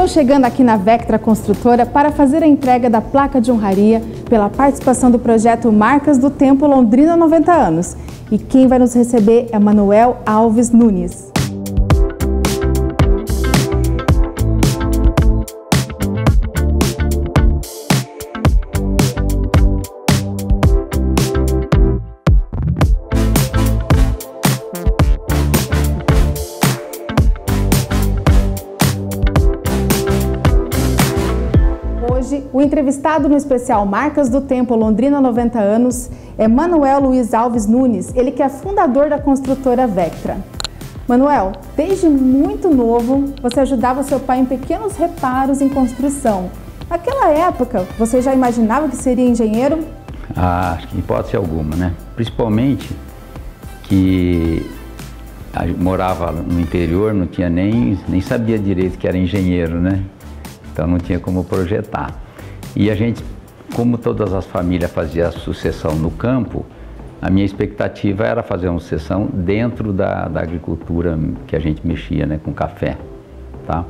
estou chegando aqui na Vectra Construtora para fazer a entrega da placa de honraria pela participação do projeto Marcas do Tempo Londrina 90 anos. E quem vai nos receber é Manuel Alves Nunes. O entrevistado no especial Marcas do Tempo Londrina 90 anos é Manuel Luiz Alves Nunes, ele que é fundador da construtora Vectra. Manuel, desde muito novo, você ajudava seu pai em pequenos reparos em construção. Naquela época, você já imaginava que seria engenheiro? Acho que hipótese alguma, né? Principalmente que morava no interior, não tinha nem sabia direito que era engenheiro, né? Então não tinha como projetar. E a gente, como todas as famílias faziam a sucessão no campo, a minha expectativa era fazer uma sucessão dentro da agricultura que a gente mexia, né, com café, tá?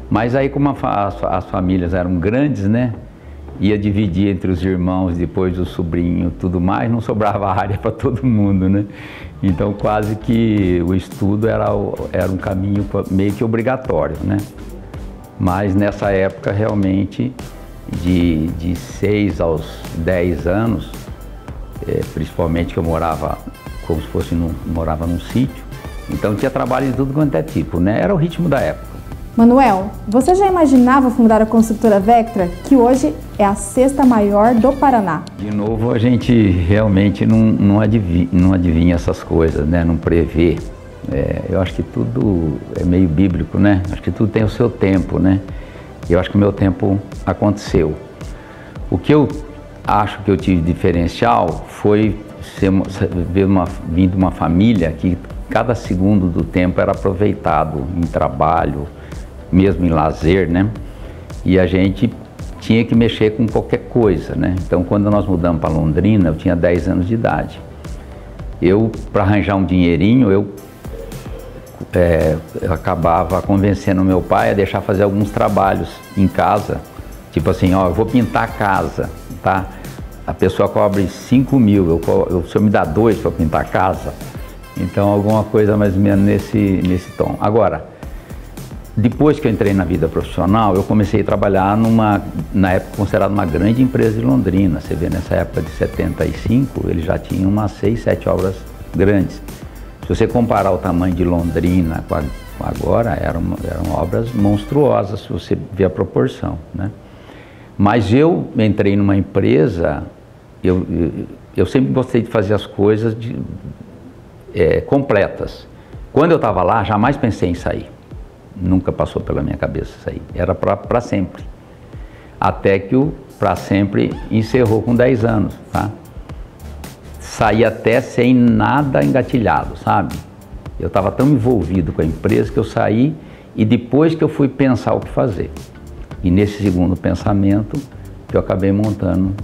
Mas aí como as famílias eram grandes, né, ia dividir entre os irmãos, depois o sobrinho, tudo mais, não sobrava área para todo mundo, né? Então quase que o estudo era um caminho meio que obrigatório, né? Mas nessa época realmente de 6 aos 10 anos, principalmente que eu morava como se fosse morava num sítio, então tinha trabalho de tudo quanto é tipo, né? Era o ritmo da época. Manuel, você já imaginava fundar a construtora Vectra, que hoje é a 6ª maior do Paraná? De novo, a gente realmente não adivinha essas coisas, né? Não prevê. Eu acho que tudo é meio bíblico, né? Acho que tudo tem o seu tempo, né? Eu acho que o meu tempo aconteceu. O que eu acho que eu tive diferencial foi vindo de uma família que cada segundo do tempo era aproveitado em trabalho, mesmo em lazer, né? E a gente tinha que mexer com qualquer coisa, né? Então, quando nós mudamos para Londrina, eu tinha 10 anos de idade. Para arranjar um dinheirinho, eu acabava convencendo meu pai a deixar fazer alguns trabalhos em casa, tipo assim, ó, eu vou pintar a casa, tá? A pessoa cobre 5 mil, o senhor me dá 2 para pintar a casa? Então alguma coisa mais ou menos nesse tom. Agora, depois que eu entrei na vida profissional, eu comecei a trabalhar na época considerada uma grande empresa de Londrina. Você vê, nessa época de 75, ele já tinha umas 6, 7 obras grandes. Se você comparar o tamanho de Londrina com agora, eram obras monstruosas, se você ver a proporção, né? Mas eu entrei numa empresa, eu sempre gostei de fazer as coisas completas. Quando eu estava lá, jamais pensei em sair. Nunca passou pela minha cabeça sair. Era para sempre. Até que o para sempre encerrou com 10 anos, tá? Saí até sem nada engatilhado, sabe? Eu estava tão envolvido com a empresa que eu saí e depois que eu fui pensar o que fazer. E nesse segundo pensamento que eu acabei montando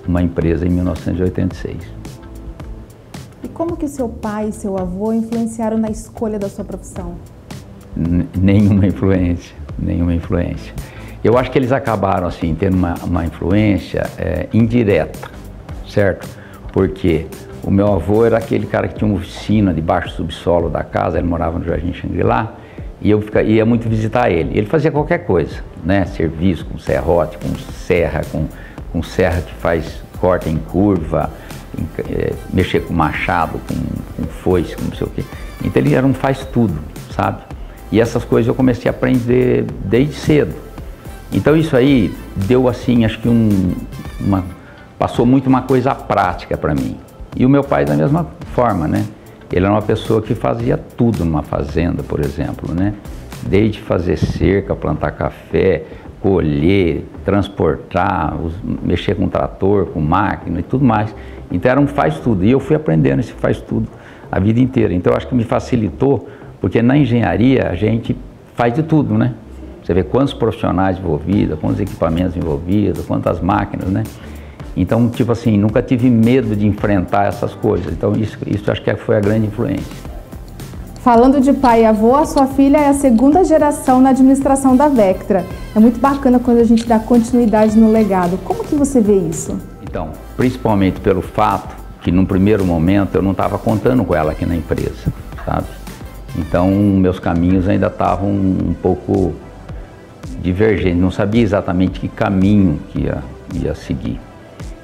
uma empresa em 1986. E como que seu pai e seu avô influenciaram na escolha da sua profissão? Nenhuma influência, nenhuma influência. Eu acho que eles acabaram assim tendo uma influência indireta, certo? Porque o meu avô era aquele cara que tinha uma oficina debaixo do subsolo da casa, ele morava no Jardim Xangri-Lá, e eu ia muito visitar ele. Ele fazia qualquer coisa, né? Serviço com serrote, com serra que faz corte em curva, mexer com machado, com foice, com não sei o quê. Então ele era um faz-tudo, sabe? E essas coisas eu comecei a aprender desde cedo. Então isso aí deu assim, acho que passou muito uma coisa prática para mim. E o meu pai da mesma forma, né? Ele era uma pessoa que fazia tudo numa fazenda, por exemplo, né? Desde fazer cerca, plantar café, colher, transportar, mexer com trator, com máquina e tudo mais. Então era um faz tudo. E eu fui aprendendo esse faz tudo a vida inteira. Então eu acho que me facilitou, porque na engenharia a gente faz de tudo, né? Você vê quantos profissionais envolvidos, quantos equipamentos envolvidos, quantas máquinas, né? Então, tipo assim, nunca tive medo de enfrentar essas coisas. Então, isso acho que foi a grande influência. Falando de pai e avô, a sua filha é a segunda geração na administração da Vectra. É muito bacana quando a gente dá continuidade no legado. Como que você vê isso? Então, principalmente pelo fato que num primeiro momento eu não estava contando com ela aqui na empresa, sabe? Então, meus caminhos ainda estavam um pouco divergentes, não sabia exatamente que caminho que ia seguir.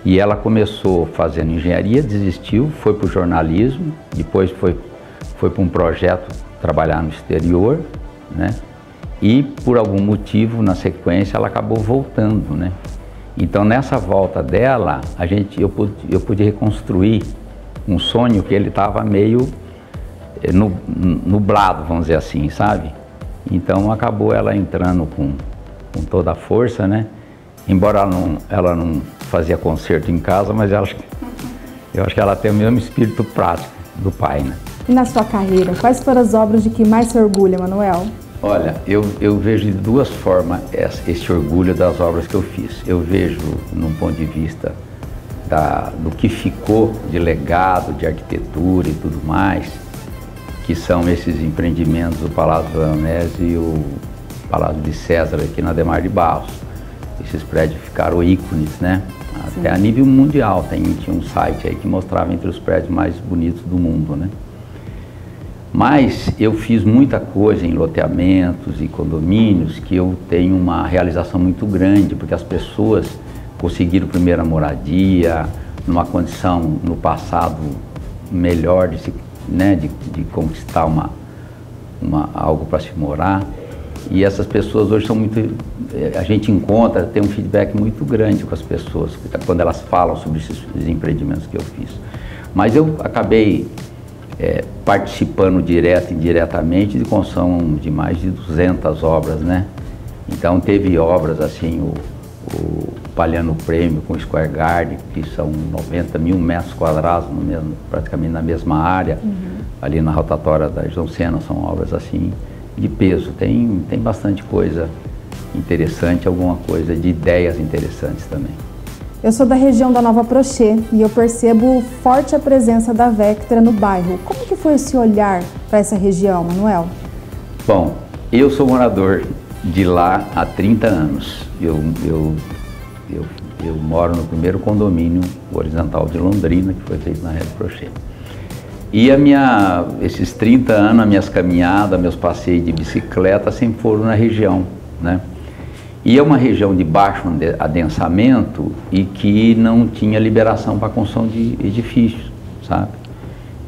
E ela começou fazendo engenharia, desistiu, foi para o jornalismo, depois foi para um projeto trabalhar no exterior, né? E por algum motivo, na sequência, ela acabou voltando, né? Então, nessa volta dela, eu pude reconstruir um sonho que ele estava meio nublado, vamos dizer assim, sabe? Então, acabou ela entrando com toda a força, né? Embora ela não fazia concerto em casa, mas eu acho que ela tem o mesmo espírito prático do pai, né? E na sua carreira, quais foram as obras de que mais se orgulha, Manuel? Olha, eu vejo de duas formas esse orgulho das obras que eu fiz. Eu vejo num ponto de vista do que ficou de legado, de arquitetura e tudo mais, que são esses empreendimentos do Palácio Veronese e o Palácio de César aqui na Adhemar de Barros. Esses prédios ficaram ícones, né? Até a nível mundial, tinha um site aí que mostrava entre os prédios mais bonitos do mundo, né? Mas eu fiz muita coisa em loteamentos e condomínios que eu tenho uma realização muito grande, porque as pessoas conseguiram primeira moradia, numa condição no passado melhor de conquistar algo para se morar. E essas pessoas hoje são muito... A gente tem um feedback muito grande com as pessoas, quando elas falam sobre esses empreendimentos que eu fiz. Mas eu acabei participando direto e indiretamente de construção de mais de 200 obras, né? Então teve obras assim, o Palhano Prêmio com o Square Garden, que são 90 mil metros quadrados, praticamente na mesma área, ali na rotatória da João Sena, são obras assim de peso. Tem bastante coisa interessante, alguma coisa de ideias interessantes também. Eu sou da região da Nova Prochê e eu percebo forte a presença da Vectra no bairro. Como que foi esse olhar para essa região, Manuel? Bom, eu sou morador de lá há 30 anos. Eu moro no primeiro condomínio horizontal de Londrina, que foi feito na Rede Prochê. E esses 30 anos, as minhas caminhadas, meus passeios de bicicleta sempre foram na região, né? E é uma região de baixo adensamento e que não tinha liberação para a construção de edifícios, sabe?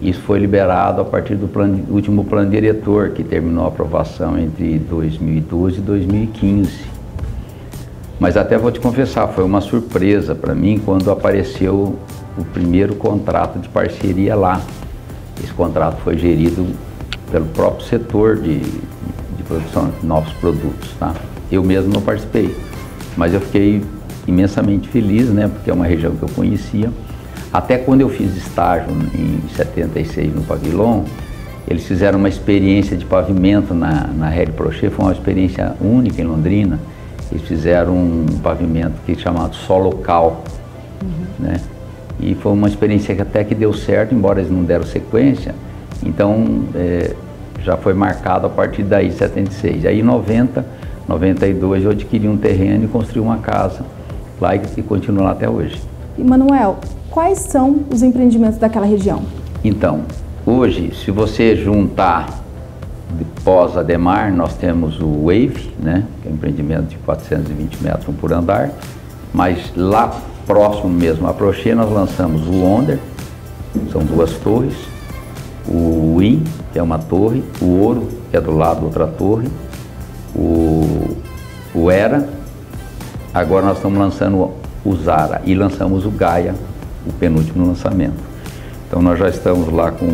Isso foi liberado a partir do último plano diretor, que terminou a aprovação entre 2012 e 2015. Mas até vou te confessar, foi uma surpresa para mim quando apareceu o primeiro contrato de parceria lá. Esse contrato foi gerido pelo próprio setor de produção de novos produtos, tá? Eu mesmo não participei, mas eu fiquei imensamente feliz, né? Porque é uma região que eu conhecia. Até quando eu fiz estágio em 76 no Pavilhon, eles fizeram uma experiência de pavimento na Rede Prochê, foi uma experiência única em Londrina. Eles fizeram um pavimento que é chamado Só Local, né? E foi uma experiência que até que deu certo, embora eles não deram sequência. Então, já foi marcado a partir daí, 76. Aí, em 90, 92, eu adquiri um terreno e construí uma casa lá e continuo lá até hoje. E, Manuel, quais são os empreendimentos daquela região? Então, hoje, se você juntar pós Adhemar, nós temos o Wave, né, que é um empreendimento de 420 metros por andar, mas lá próximo mesmo a Prochê, nós lançamos o Wonder, são 2 torres, o Win, que é uma torre, o Ouro, que é do lado da outra torre, o Era, agora nós estamos lançando o Zara e lançamos o Gaia, o penúltimo lançamento. Então nós já estamos lá com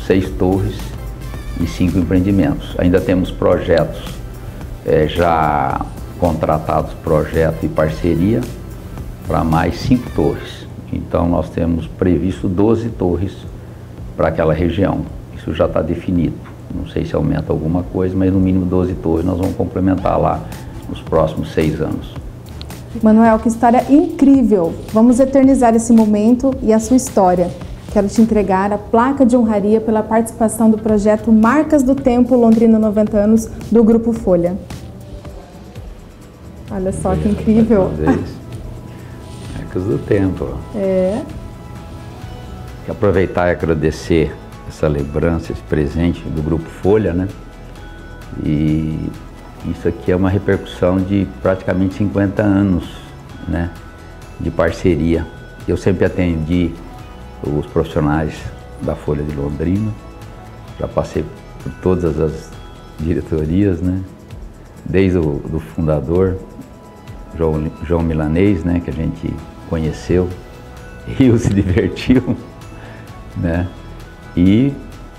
6 torres e 5 empreendimentos. Ainda temos projetos já contratados, projeto e parceria para mais 5 torres. Então nós temos previsto 12 torres para aquela região. Isso já está definido. Não sei se aumenta alguma coisa, mas no mínimo 12 torres nós vamos complementar lá nos próximos 6 anos. Manuel, que história incrível! Vamos eternizar esse momento e a sua história. quero te entregar a placa de honraria pela participação do projeto Marcas do Tempo Londrina 90 anos do Grupo Folha. Olha só que incrível. Marcas do Tempo. É. Quero aproveitar e agradecer essa lembrança, esse presente do Grupo Folha, né? E isso aqui é uma repercussão de praticamente 50 anos, né, de parceria. Eu sempre atendi os profissionais da Folha de Londrina, já passei por todas as diretorias, né, desde o do fundador, João Milanês, né, que a gente conheceu, riu, se divertiu, né, e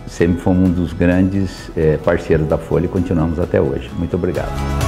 sempre fomos um dos grandes parceiros da Folha e continuamos até hoje. Muito obrigado.